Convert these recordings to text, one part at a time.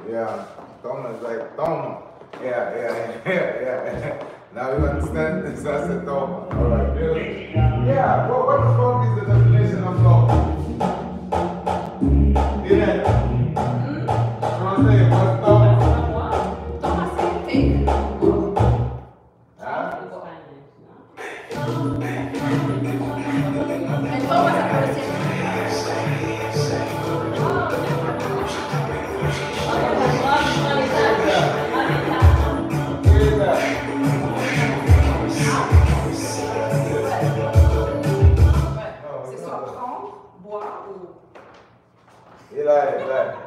Yeah. Toma is like toma. Yeah. Now you understand? So I said toma. All right. Really? Yeah. Well, what the fuck is the definition of toma? Yeah. Translate. What's toma? Toma sem take.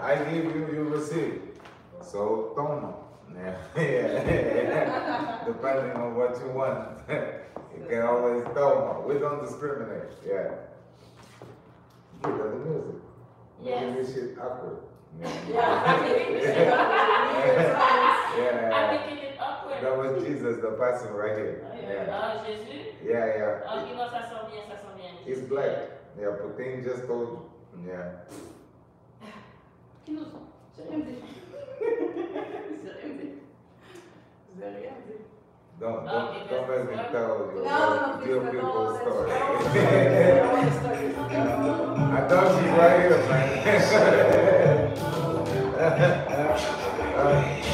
I give you, you receive. So, toma. Yeah. Depending on what you want. You can always toma. We don't discriminate. Yeah. You got the music. Yes. This shit awkward. Yeah. I'm making it awkward. That was Jesus, the person right here. Yeah. Jesus? Yeah. Oh, dis-moi, ça sent bien. He's black. Yeah, Putin just told you. Yeah. Qui nous ont? J'ai rien dit. Don't make me tell you your people's story. I thought she's right here, man.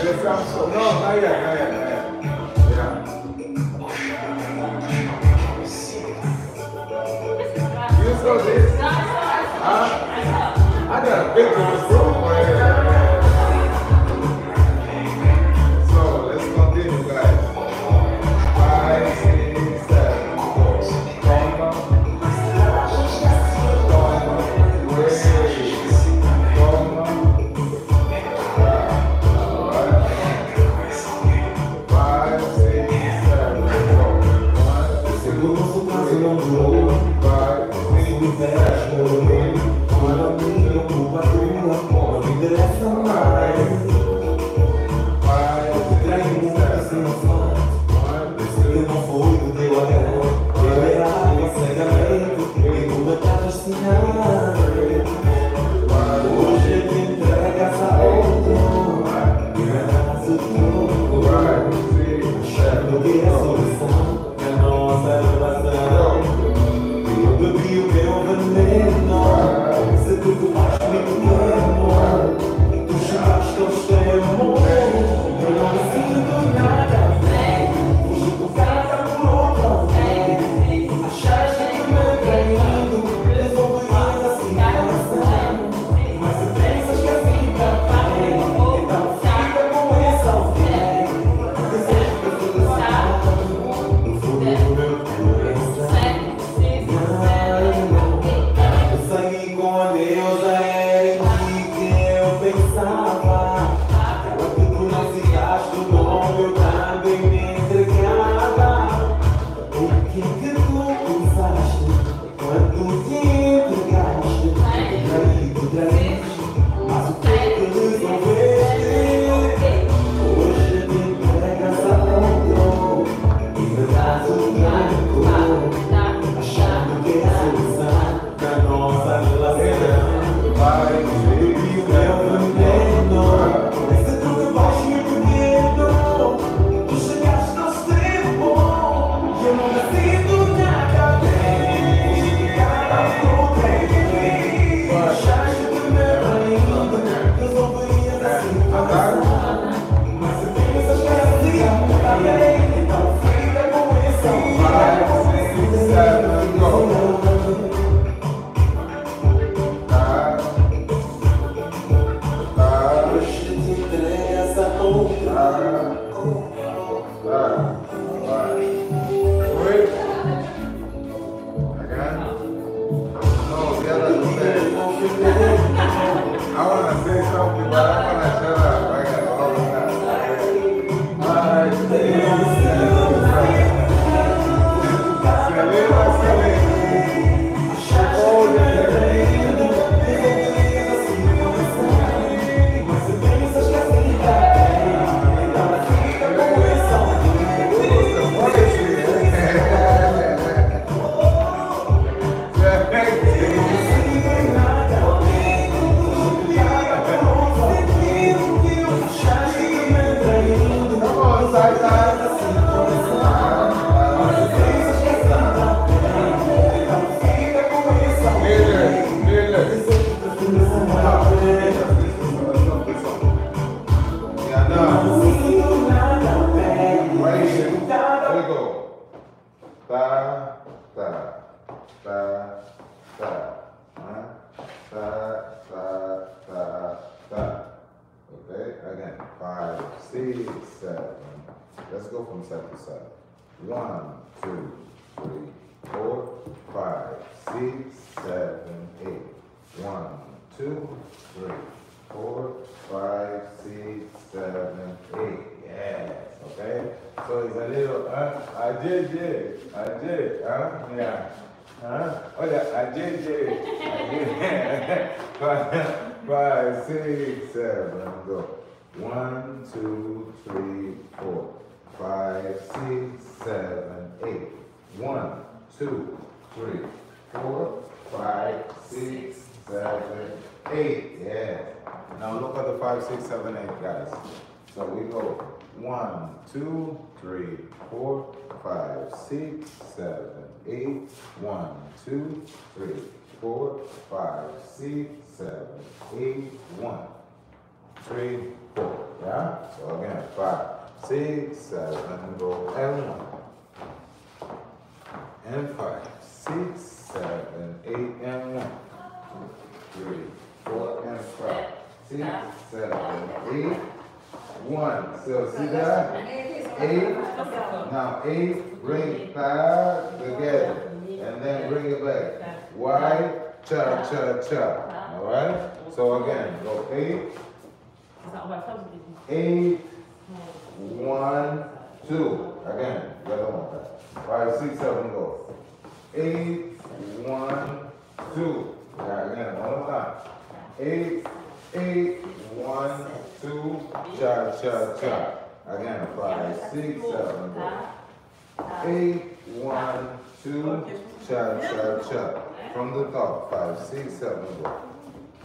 There's some, no, not yet. Yeah. You saw this? Huh? I got a picture of this room right here. So, let's continue, guys. 5, 6, 7. Toma. 5, 6, 7. Let's go from side to side. 1, 2, 3, 4, 5, 6, 7, 8. 1, 2, 3, 4, 5, 6, 7, 8. Yes, okay? So it's a little, I did it, yeah. Oh yeah, I did it. 5, 6, 7, go. 1, 2, 3, 4, 5, 6, 7, 8. 1, 2, 3, 4, 5, 6, 7, 8. Yeah. Now look at the 5, 6, 7, 8, guys. So we go 1, 2, 3, 4, 5, 6, 7, 8. 1, 2, 3, 4, 5, 6, 7, 8. 1, 3, 4. Yeah? So again, 5, 6, 7, go, and 1. And 5, 6, 7, 8, and 1. 3, 4, and 5, 6, 7, 8. 1. So see that? 8. Now 8, bring it back together. And then bring it back. Y, cha, cha, cha. Alright? So again, go 8. 8, 1, 2. Again, the other one. 5, 6, 7, go. 8, 1, 2. Yeah, again, one more time. 8, 8, 1, 2, cha, cha, cha. Again, 5, 6, 7, go. 8, 1, 2, cha, cha, cha. From the top, 5, 6, 7, go.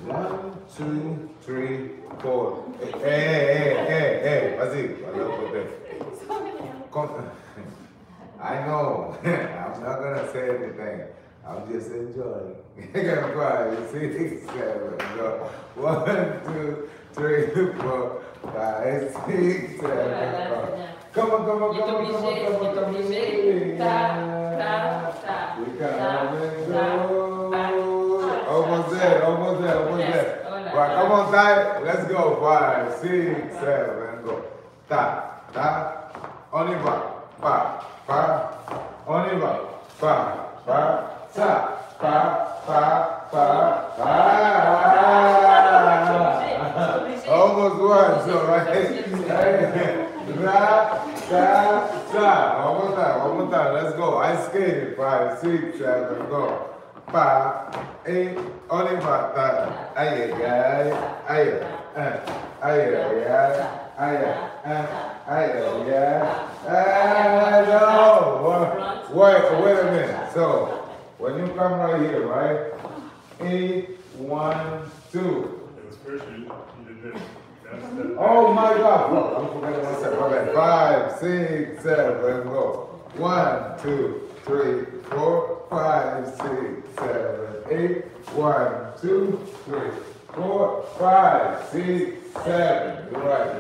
1, 2, 3, 4. Hey, what's it? I know. I'm not going to say anything. I'm just enjoying. 5, 6, 7, go. 1, 2, 3, 4, 5, 6, 7, go. Come on. We can almost there. Right, come on, tight. Let's go. 5, 6, 7, go. Ta. On y va. Pa. On y va. Pa. Sa. Pa. Almost one, so right? Ra, sa. One more time. Let's go. I skated. 5, 6, 7, go. Pa, 8, on y va. Ta. Aye. No. Wait a minute. So, when you come right here, right? 8, 1, 2. It was first you did this. Oh my God. Look, I'm forgetting myself. Okay. 5, 6, 7, go. 1, 2, 3, 4, 5, 6, 7, 8. 1, 2, 3, 4, 5, 6, 7. You're right.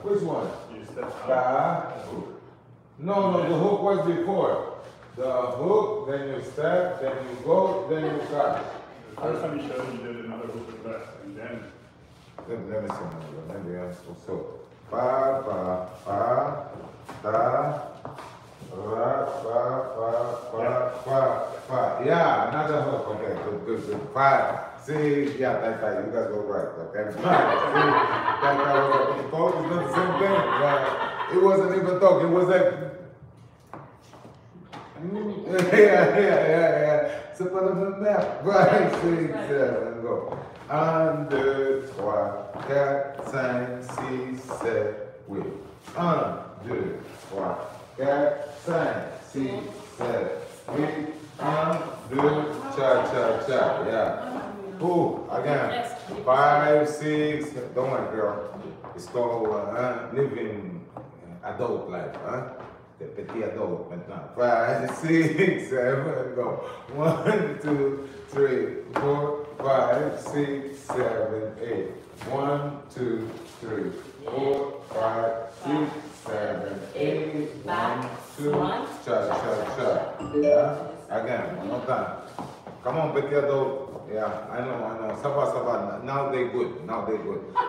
Which one? You stepped out. No, the hook was before. The hook, then you step, then you go, then you cut. The first time you showed me, you did another hook with that, and then. Let me see. Maybe I'm so. Pa, ta, ra, pa. Yeah, another hook. Okay, good. 5, 6, yeah, tight. You guys go right. Okay, 5, 6. That was the talk is not the same thing. Right? It wasn't even talk. It was like. Yeah. So put them in there. 5, 6, 7, go. 1, 2, 3, 4, 5, 6, 7, 8. 1, 2, 3, 4, 5, 6, 7, 8. 1, 2, cha. Yeah. Ooh, again. 5, 6. Don't worry, girl. It's called living adult life, huh? The petit adult maintenant. 5, 6, 7, go. 1, 2, 3, 4, 5, 6, 7, 8. 1, 2, 3, 4, 5, 6, 7, 8. 1, 2, cha. Yeah? Again, one more time. Come on, petit adult. Yeah, I know. Saba. Now they good.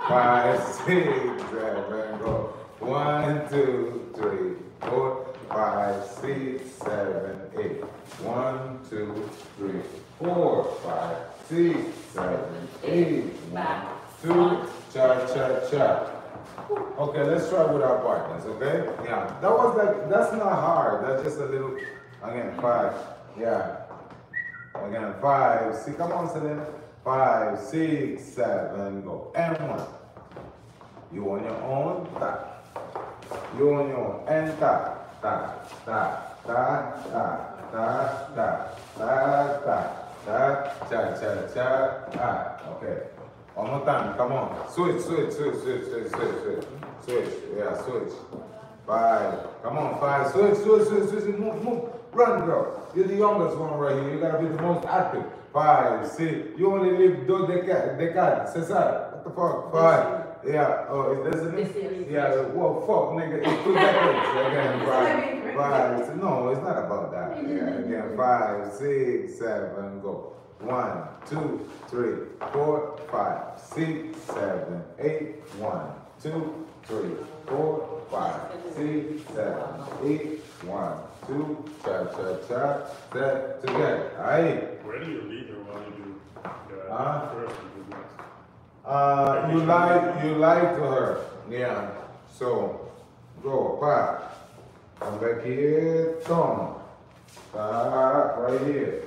5, 6, 7, go. 1, 2, 3, 4, 5, 6, 7, 8. 1, 2, 3, 4, 5, 6, 7, 8. 1, 2, cha. Okay, let's try with our partners, okay? Yeah, that's not hard. That's just a little, again, 5. Yeah. Again, 5, 6, come on, Selena. 5, 6, 7, go. And 1. You on your own, tap. You on your own, and tap. Cha. Okay. One more time, come on. Switch. Yeah, switch. 5. Come on, 5. Switch. Move. Run, girl. You're the youngest one right here. You gotta be the most active. 5, 6. You only live dos decades. Cesar. What the fuck? 5. Yeah. Oh, it doesn't. Yeah. Well, fuck, nigga. It's 2 decades. Again, 5. No, it's not about that. Yeah. Again, 5, 6, 7. Go. 1, 2, 3, 4, 5, 6, 7, 8. 1, 2, 3, 4, 5, 6, 7, 8. 1, 2, cha. Set together. Alright. Where do you lead her while you do the Huh? first and do next? You lie to her. Yeah. So, go, 5. Come back here, Tom. Stop, right here.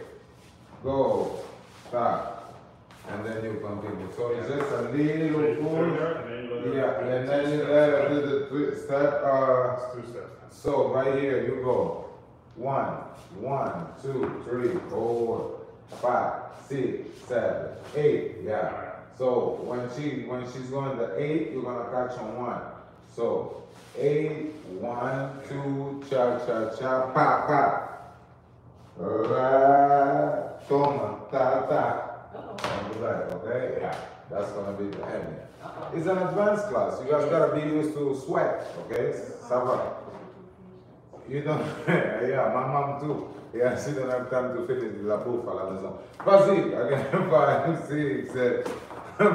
Go, stop. And then you continue. So it's just a little pull. Yeah, and then you let her do the step. It's 2 steps. So right here you go. 1, 2, 3, 4, 5, 6, 7, 8. Yeah. So when she's going to 8, you're gonna catch on 1. So 8, 1, 2, cha, pa. Toma, ta. Okay? Yeah. That's gonna be the ending. It's an advanced class. You guys gotta be used to sweat. Okay? Sava. You don't, yeah, my mom too. Yeah, she don't have time to finish la bouffe à la maison. Vas-y, again, 5, 6, 7,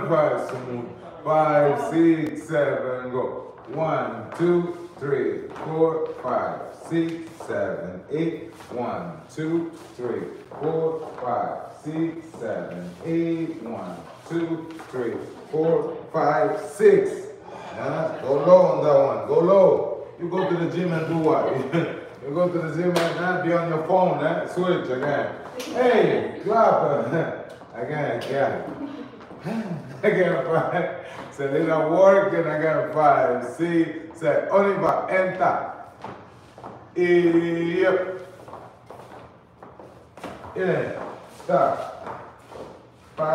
5, smooth. 5, 6, 7, go. 1, 2, 3, 4, 5, 6, 7, 8. 1, 2, 3, 4, 5, 6, 7, 8. 1, 2, 3, 4, 5, 6. Go low on that one. Go low. You go to the gym and do what? You go to the gym and be on your phone, switch again. Hey, drop again, yeah. Again, 5. Selena work and again, 5, 6, 7. Only back, enter. Yep. Yeah, stop. Pa.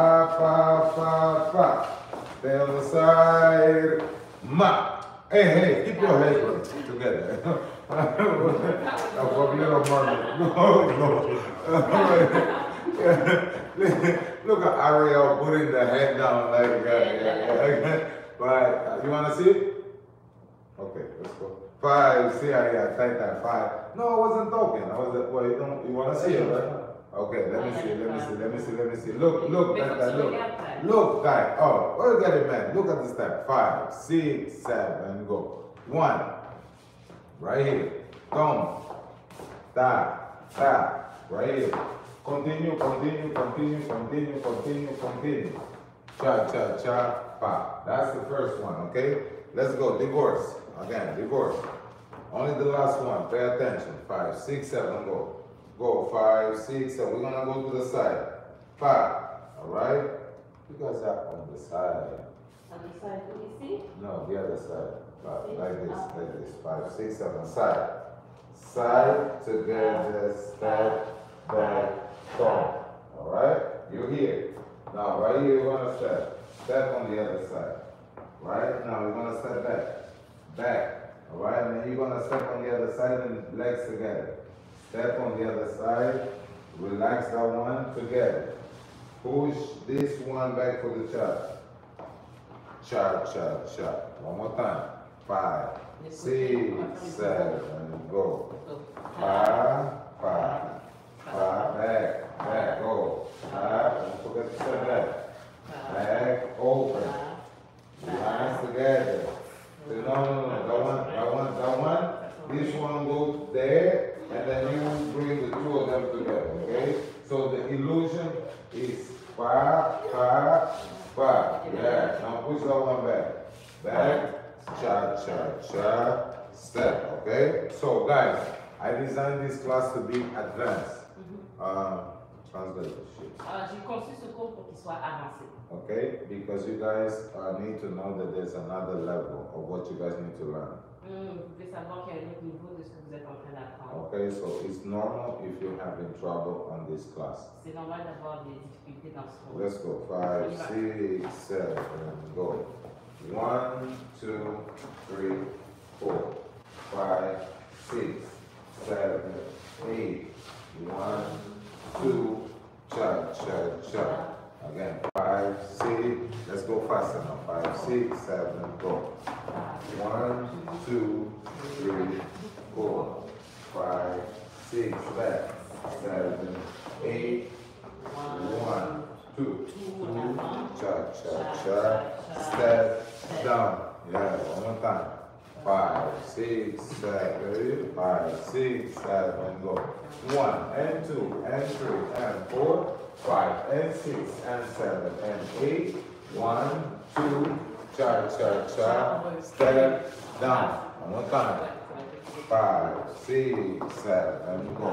Stay on the side. Ma. Hey, keep your head together. For little mermaid. No. Look at Ariel putting the head down like that. Yeah. But you want to see it? Okay, let's go. 5, see, yeah, tight that 5. No, I wasn't talking. I was, well, you want to see it, right? Okay, let me see. Look, look. Look, tight. Oh, look at it, man. Look at this time. 5, 6, 7, go. 1. Right here. Down. Ta. Right here. Continue. Cha, pa. That's the first one, okay? Let's go. Divorce. Again, divorce. Only the last one. Pay attention. 5, 6, 7, go. Go, 5, 6, 7. We're gonna go to the side. 5. Alright? You guys are on the side. On the side, do you see? No, the other side. Like this. 5, 6, 7. Side, together, step, back, stop. Alright? You're here. Now, right here, you're gonna step. Step on the other side. Right? Now, you're gonna step back. Alright? And then you're gonna step on the other side and legs together. Step on the other side. Relax that one together. Push this one back for the chop. Chop. One more time. 5, 6, 7, go. 5, back, go. 5, forget to say that. Back, open. Lines together. So no. That one. This one goes there, and then you bring the two of them together, okay? So the illusion is 5, 5, 5. Yeah, now push that one back. Back, cha, step, okay? So guys, I designed this class to be advanced. Translate this shit. J'ai conçu ce cours pour qu'il soit avancé. Okay, because you guys need to know that there's another level of what you guys need to learn. Vous devez savoir qu'il y a un autre niveau de ce que vous êtes en train d'apprendre. Okay, so it's normal if you're having trouble on this class. C'est normal d'avoir des difficultés dans ce cours. Let's go. 5, 6, 7, go. 1, 2, 3, 4, 5, 6, 7, 8. 1, 2, cha. Again, 5, 6. Let's go faster now. 5, 6, 7, go. 1, 2, 3, 4, 5, 6, back, 7, 8. 1, 2, cha. Step down. Yeah, one more time. 5, 6, 7, 5, 6, 7, go. 1 and 2 and 3 and 4, 5 and 6 and 7 and 8. 1, 2, cha. Step down. One more time. 5, 6, 7, go.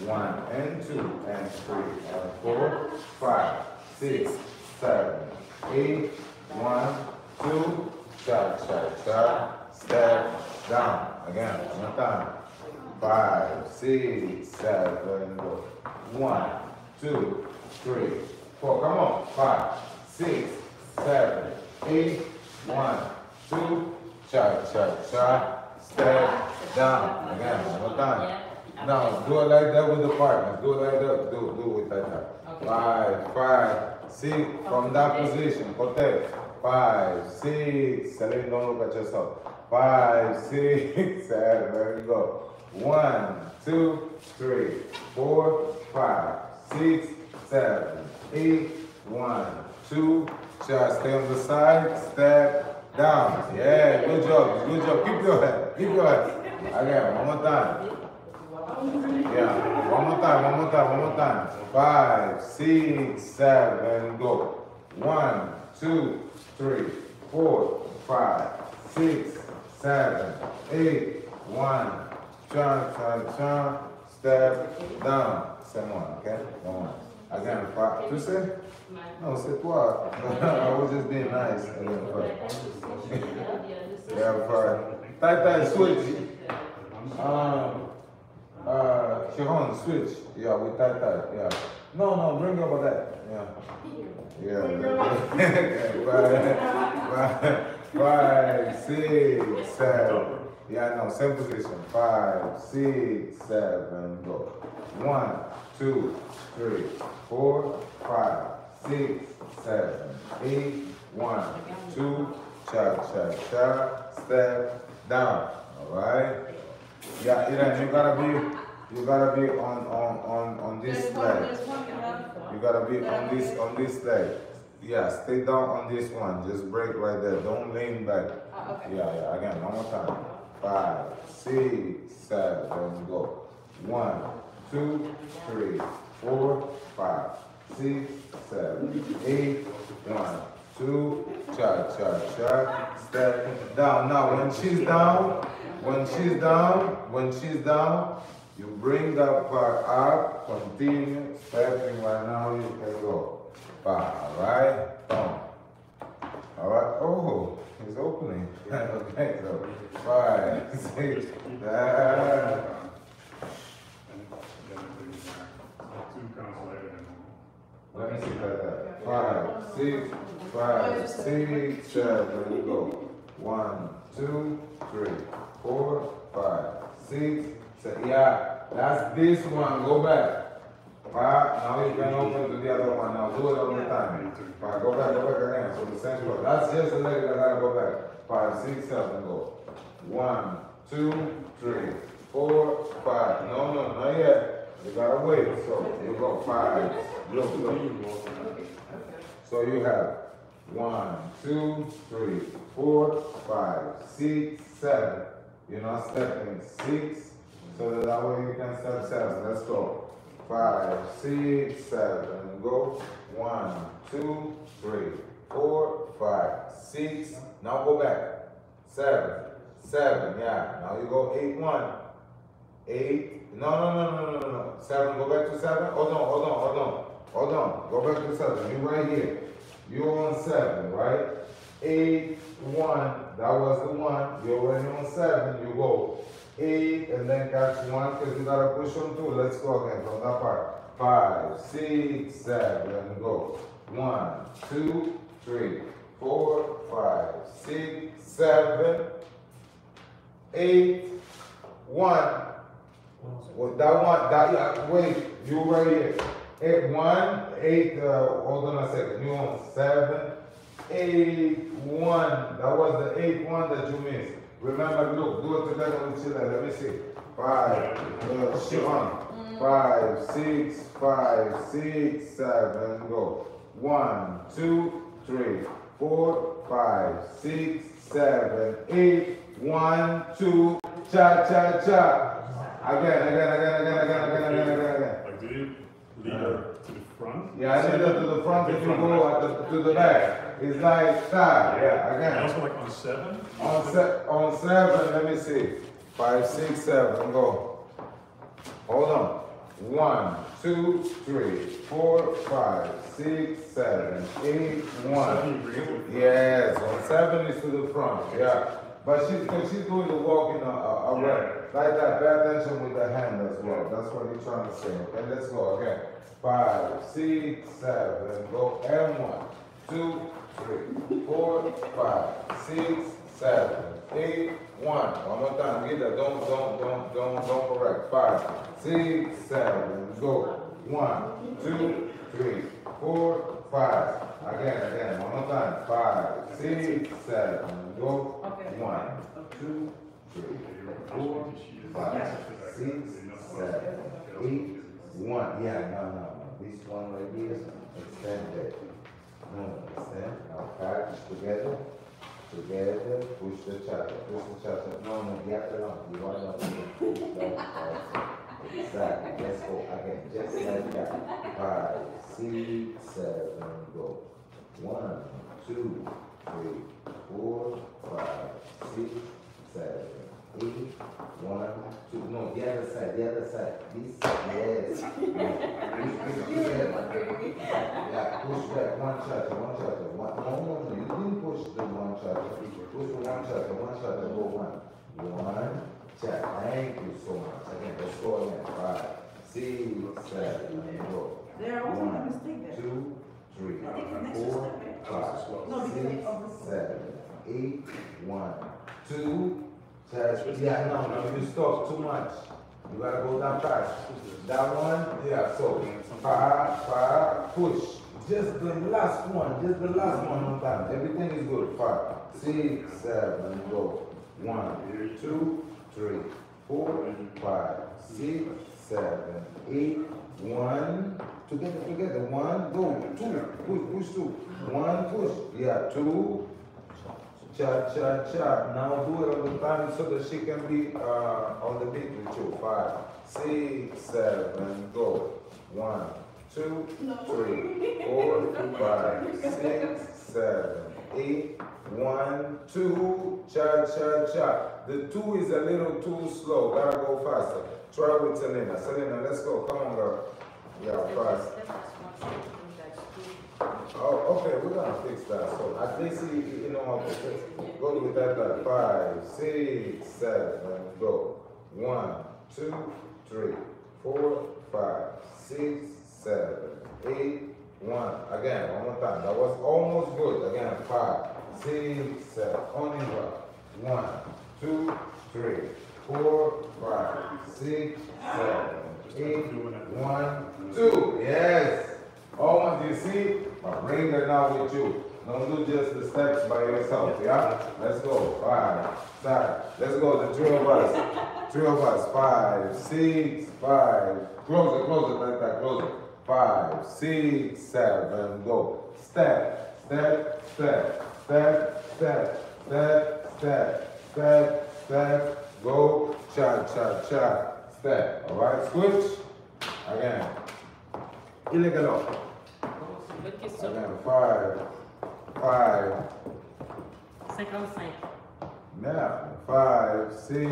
1 and 2 and 3 and 4, 5, 6, 7, 8. 1, 2, cha. Step down. Again, one more time. 5, 6, 7, go. 1, 2, 3, 4. Come on. 5, 6, 7, 8. 1, 2, cha. Step down. Again, one more time. Now, do it like that with the partners. Do it like that. Do it with that. 5, 6. From that position. Protect. 5, 6. Celine, don't look at yourself. 5, 6, 7. Go. 1, 2, 3, 4, 5, 6, 7, 8. 1, 2. Just stay on the side. Step down. Yeah, good job. Keep your head. Again, one more time. Yeah, one more time. 5, 6, 7, go. 1, 2, 3, 4, 5, 6, 7, 8. 1, cha. Step down. Same one, okay? One. Again, 5. Tu sais? No, c'est toi. I was just being nice. Again, 5. Yeah, 5. Tight, switch. Sharon, switch. Yeah, we tight. Yeah. No, bring over that. Yeah. 5, 6, 7. Yeah, no, same position. 5, 6, 7, go. 1, 2, 3, 4, 5, 6, 7, 8. 1, 2, cha. Step down. Alright? Yeah, Iran, you gotta be on this leg. You gotta be on this leg. Yeah, stay down on this one. Just break right there. Don't lean back. Okay. Yeah. Again, one more time. 5, 6, 7, go. 1, 2, 3, 4, 5, 6, 7, 8. 1, 2, cha. Step down. Now, when she's down, you bring that part up, continue stepping right now, you can go. 5, alright? Boom. Alright, oh, it's opening. Okay, so 5, 6, let me see that. 5, 6, 5, 6, 7, go. 1, 2, 3, 4, 5, 6, 7. Yeah, that's this one. Go back. 5. Now you can open to the other one. Now do it all the time. 5. Go back again. So the same one. That's just the leg that gotta go back. 5, 6, 7, go. 1, 2, 3, 4, 5. No, not yet. You gotta wait. So you go 5. Look. So you have 1, 2, 3, 4, 5, 6, 7. You're not stepping 6. So that way you can step 7. Let's go. 5, 6, 7. Go. 1, 2, 3, 4, 5, 6. Now go back. 7. 7. Yeah. Now you go 8, 1. 8. No. 7. Go back to 7. Hold on. Go back to 7. You right here. You're on 7, right? 8, 1. That was the 1. You're already on 7. You go 8 and then catch 1 because you gotta push on 2. Let's go again from that part. 5, 6, 7. Go. 1, 2, 3, 4, 5, 6, 7, 8, 1. Well, that one, yeah, wait, you right here. 8, 1, 8, hold on a second. You on 7, 8, 1. That was the 8, 1 that you missed. Remember, look, do it together with Chile. Let me see. 5, shit on. 5, 6, 5, 6, 7, go. 1, 2, 3, 4, 5, 6, 7, 8, 1, 2, cha. Again. Like, do you lead her to the front? Yeah, I lead her to the front if you go to the back. It's like that. Yeah, again. And also like on 7? On 7, let me see. 5, 6, 7, go. Hold on. 1, 2, 3, 4, 5, 6, 7, 8, 1. Yes, on 7 is to the front. Yeah. But she's doing the walking around. Like that, pay attention with the hand as well. That's what he's trying to say. Okay, let's go again. 5, 6, 7, go. And 1, 2, 3, 4, 5, 6, 7, 8, 1. One more time. Get that. Don't correct. 5, 6, 7, go. 1, 2, 3, 4, 5. Again. One more time. 5, 6, 7, go. 1, 2, 3, 4, 5, 6, 7, 8, 1. Yeah, no. This one right here, extend that. No, extend. Now catch together. Push the cha-cha. No, get it on. You want to push that. Exactly. Let's go again. Just like that. 5, 6, 7, go. 1, 2, 3, 4, 5, 6, 7, 8, 1, 2. No, the other side. This, yes. Yeah, push back. One cha-cha. No. You didn't push the one cha-cha. Push the one cha-cha. Go 1. 1, cha. Thank you so much. Again, let's go again. 5, 6, 7, go. There wasn't a mistake there. 2, 3, I think the next 4, step, 5, No, because 6, 7, 8, 1, 2, yeah, no, you stop too much. You gotta go down fast. That one, yeah, so, push. Just the last one on time. Everything is good. 5, 6, 7, go. 1, 2, 3, 4, 5, 6, 7, 8, 1. Together. 1, go. 2, push 2. 1, push. Yeah, 2. Cha. Now do it on the time so that she can be on the beat with you. 5, 6, 7, go. 1, 2, 3, 4, 5, 6, 7, 8, 1, 2. Cha. The 2 is a little too slow. Gotta go faster. Try with Selena. Selena, let's go. Come on, girl. Yeah, fast. Oh, okay, we're gonna fix that. So at least you know how to fix it. Go with that. 5, 6, 7, go. 1, 2, 3, 4, 5, 6, 7, 8, 1. Again, one more time. That was almost good. Again, 5, 6, 7. Only 1, 2, 3, 4, 5, 6, 7, 8, 1, 2. Yes. Almost, you see? My ringer now with you. Don't do just the steps by yourself, yeah? Let's go. 5, start. Let's go, the 3 of us. 3 of us. 5, 6, 5. Close it, like that, close it. 5, 6, 7, go. Step, step, step, step, step, step, step, step, step, go. Cha, cha, cha, step. All right, switch. Again. Illegal. Again, 5, 5. 55. Now, 5, 6,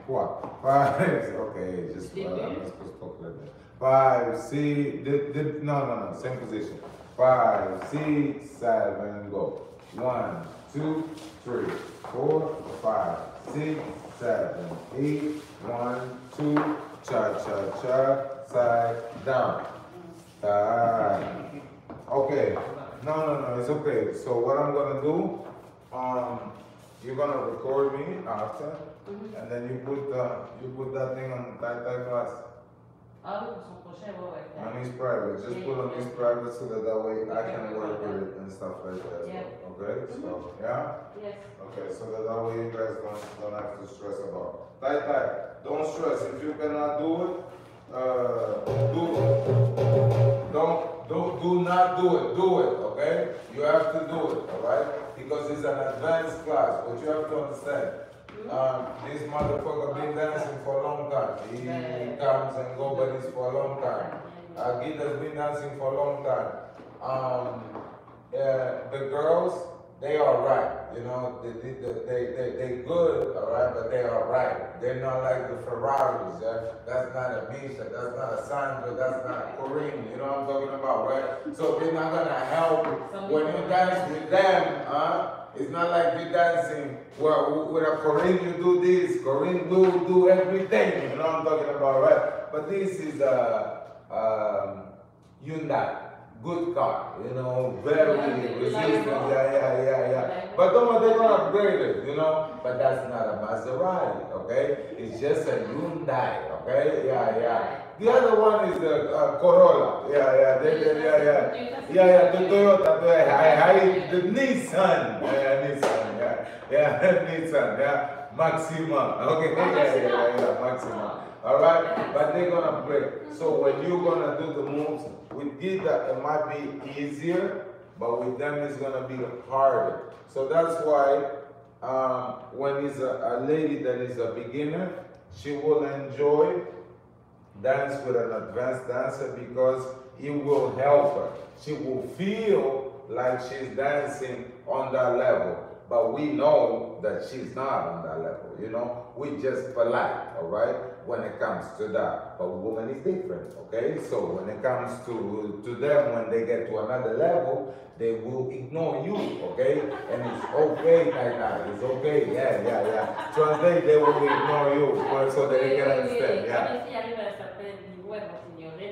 what? 5, okay, just, I'm not supposed to talk like that. 5, 6, no, same position. 5, 6, 7, go. 1, 2, 3, 4, 5, 6, 7, 8, 1, 2, cha, cha, cha, side, down. Okay, no, it's okay. So what I'm gonna do, you're gonna record me after, and then you put that thing on that class. Ah oui, pour son prochain, ouais. On his private, just put on his private so that way I can work with it and stuff like that. Yeah. Okay, so yeah. Yes. Okay, so that way you guys don't have to stress about. Tai, don't stress. If you cannot do it, do not do it. Do it, okay? You have to do it, all right? Because it's an advanced class, but you have to understand. This motherfucker been dancing for a long time. He comes and goes, but it's for a long time. Gita's been dancing for a long time. The girls, they are right. You know, they good, all right, but they are right. They're not like the Ferraris. That's not a Misha, that's not a Sandra, that's not a Corinne. You know what I'm talking about, right? So they're not gonna help when you dance with them, It's not like you dancing where with a Corinne you do this, Corinne will do everything. You know what I'm talking about, right? But this is a Hyundai. Good car, you know, very resistant, yeah. But don't they're gonna upgrade it, you know, but that's not a Maserati, okay? It's just a Hyundai, okay? Yeah. The other one is the Corolla, yeah, the Toyota, the Nissan, Nissan, Maxima, okay, yeah, Maxima. All right, but they're gonna break. So when you're gonna do the moves with Gita, it might be easier, but with them it's gonna be harder. So that's why when it's a lady that is a beginner, she will enjoy dance with an advanced dancer because it will help her. She will feel like she's dancing on that level. But we know that she's not on that level, you know? We just polite, all right, when it comes to that. But woman is different, okay? So when it comes to them, when they get to another level, they will ignore you, okay? And it's okay like that, it's okay, yeah. Translate, they will ignore you so that they can understand, yeah.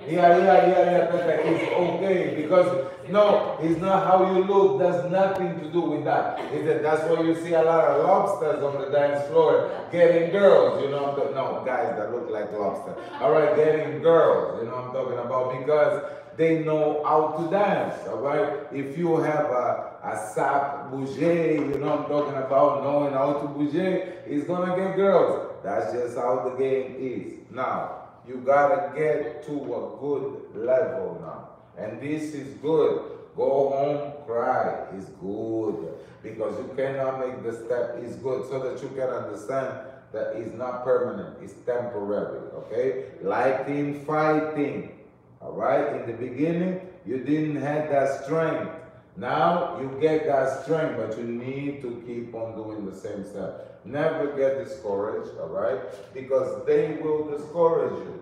It's okay because no, it's not how you look. There's nothing to do with that. That's why you see a lot of lobsters on the dance floor getting girls. You know, no guys that look like lobster. All right, getting girls. You know what I'm talking about because they know how to dance. All right. If you have a sap bouger, you know what I'm talking about, knowing how to bouger, it's gonna get girls. That's just how the game is now. You gotta get to a good level now. And this is good. Go home, cry. It's good. Because you cannot make the step. It's good so that you can understand that it's not permanent. It's temporary. Okay? Like in fighting. Alright? In the beginning, you didn't have that strength. Now you get that strength, but you need to keep on doing the same step. Never get discouraged, all right? Because they will discourage you.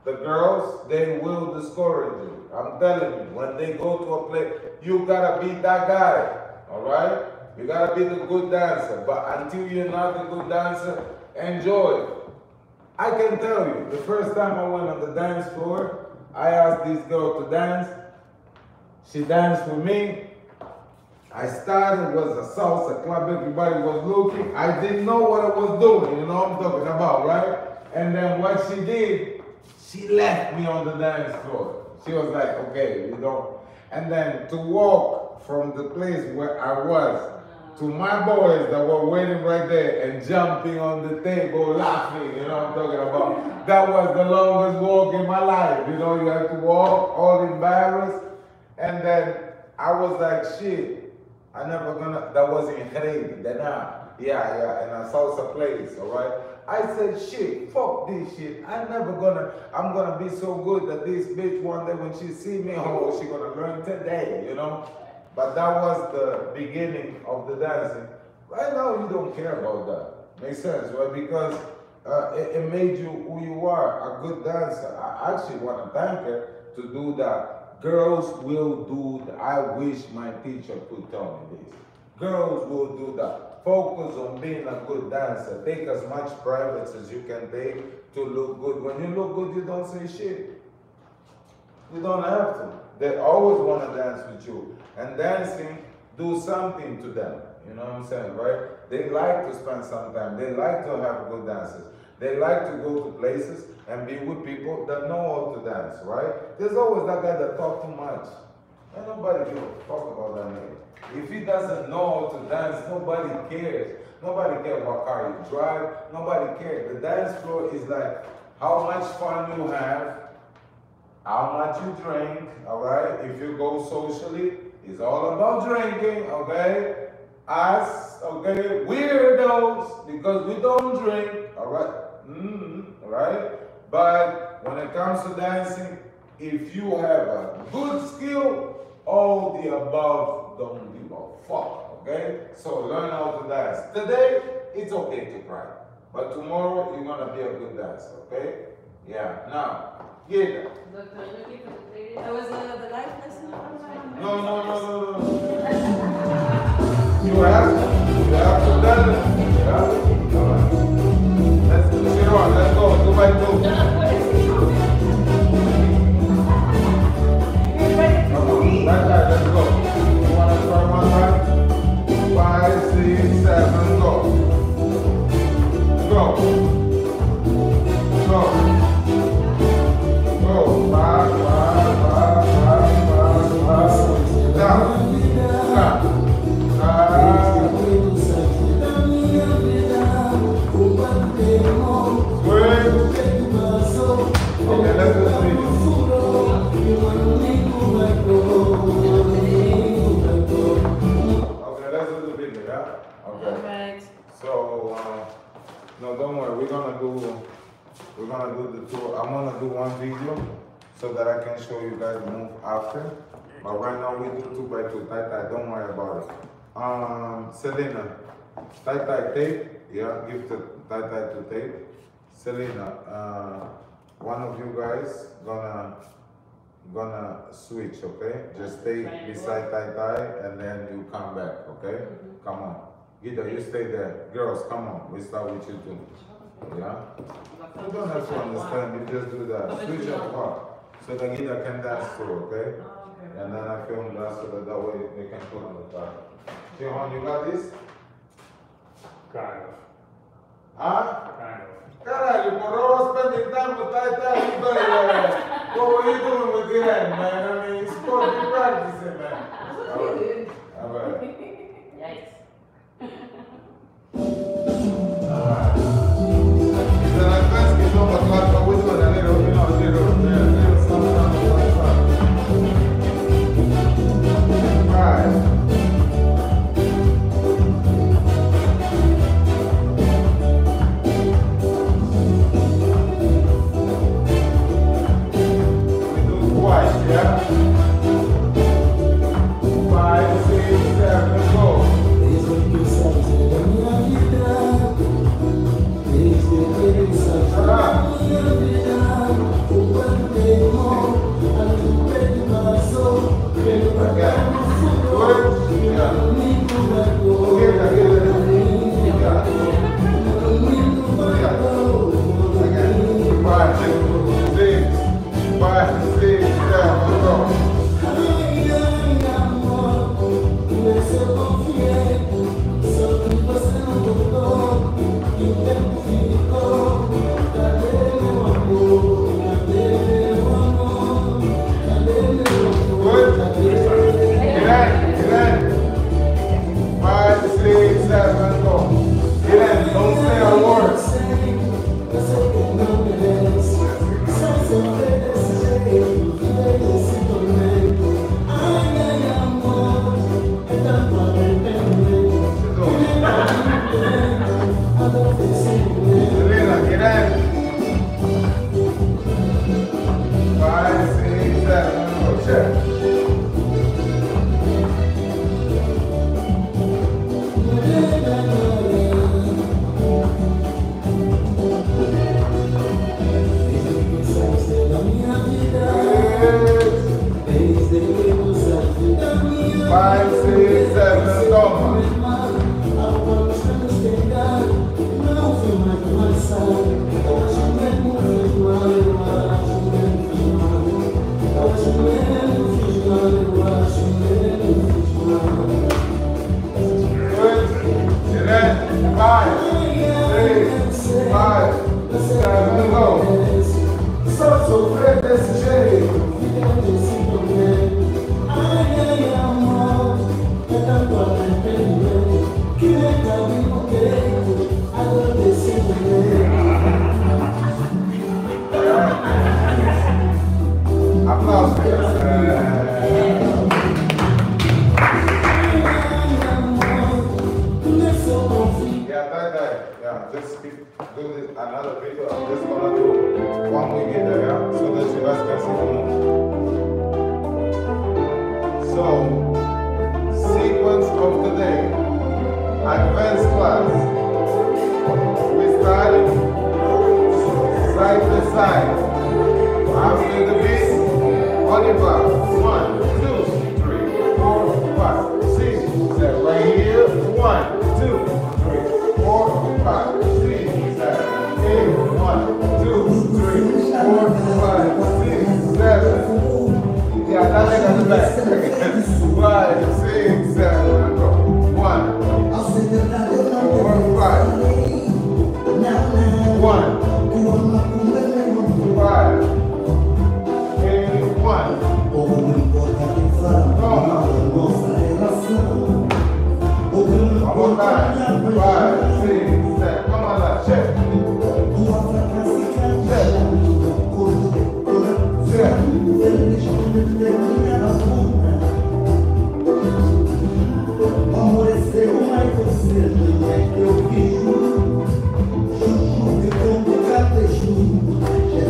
The girls, they will discourage you. I'm telling you, when they go to a place, you gotta be that guy, all right? You gotta be the good dancer. But until you're not the good dancer, enjoy. I can tell you, the first time I went on the dance floor, I asked this girl to dance. She danced with me. I started, it was a salsa club, everybody was looking. I didn't know what I was doing, you know what I'm talking about, right? And then what she did, she left me on the dance floor. She was like, okay, you know. And then to walk from the place where I was to my boys that were waiting right there and jumping on the table, laughing, you know what I'm talking about? That was the longest walk in my life. You know, you have to walk all embarrassed. And then I was like, shit, I never gonna, that was in Jerez, yeah, in a salsa place, all right? I said, shit, fuck this shit. I'm gonna be so good that this bitch one day when she see me, oh, she gonna learn today, you know? But that was the beginning of the dancing. Right now, you don't care about that. Makes sense, right? Because it made you who you are, a good dancer. I actually want to thank her to do that. Girls will do that. I wish my teacher could tell me this. Girls will do that. Focus on being a good dancer. Take as much privates as you can take to look good. When you look good, you don't say shit. You don't have to. They always want to dance with you. And dancing, do something to them. You know what I'm saying, right? They like to spend some time. They like to have good dances. They like to go to places and be with people that know how to dance, right? There's always that guy that talks too much. And nobody gives a fuck about that nigga. If he doesn't know how to dance, nobody cares. Nobody cares what car you drive. Nobody cares. The dance floor is like how much fun you have, how much you drink, all right? If you go socially, it's all about drinking, okay? Us, okay? Weirdos, because we don't drink, all right? All right? But when it comes to dancing, if you have a good skill, all the above don't give a fuck, okay? So learn how to dance. Today, it's okay to cry. But tomorrow, you're gonna be a good dancer, okay? Yeah, now, get it. That was the life lesson? No. You have to dance. Yeah? All right. Let's push it on. Let's go. 2 by 2. Come on. Right side. Let's go. You want to try one time? 5, 6, 7, go. Go. Go. 5, 5. Down. Okay, let's do the video, yeah? Okay. Right. So, no, don't worry. We're gonna do the tour. I'm gonna do one video so that I can show you guys move after. But right now we do 2 by 2. Tight. Don't worry about it. Selena, tight tape. Yeah, give the tight to tape. Selena, one of you guys gonna switch, okay? Just stay beside tie, and then you come back, okay? Come on. Gita, you stay there. Girls, come on. We start with you too. Yeah? You don't have to understand. You just do that. Switch your part so that Gita can dance too, okay? And then I film that so that way they can put on the top. Shimon, you got this? Kind of. Huh? Kind of. Caralho, por all spending time with Tata, what were you doing with the end, man? I mean, it's supposed to be practicing, man. All right. Yikes. It's an advanced Kizomba class, but we're doing a little something. Right. Yeah. 5, 6, 7. yeah. Just keep do this another video. I'm just gonna do one we get there, yeah? So that you guys can see the move. So, sequence of the day. Advanced class. We started side to side. After the beat, on the bar. 1, 2, 3, 4, 5, 6, 7. Right here. 1, 2, 3, 4, 5, 6, 7, 8. 1, 2, 3, 4, 5, 6, 7. Yeah, that leg at the back. 5, 6, 7. Go. 1, 4, 5. 1, 5, 8, 1. One more time. 5, 6, 7. Come on, now. Check. Amor é seu, mas você não é que eu vi. Chuchu, que como catechu. É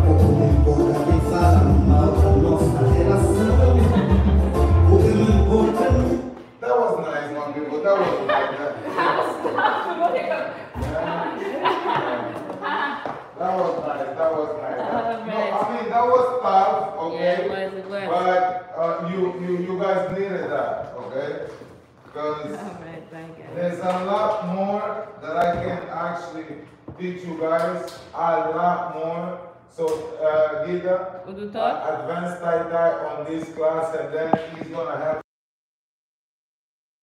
pouco me importa quem fala mal da nossa relação. Pouco me importa. That was nice, my people. That was nice. That was nice. That was nice. No, I mean, that was tough, okay? Yeah, it was. But you guys needed that, okay? Because Alright, thank you. there's a lot more that I can actually teach you guys. A lot more. So, Gita, Would you talk? advanced tie-dye on this class, and then he's gonna have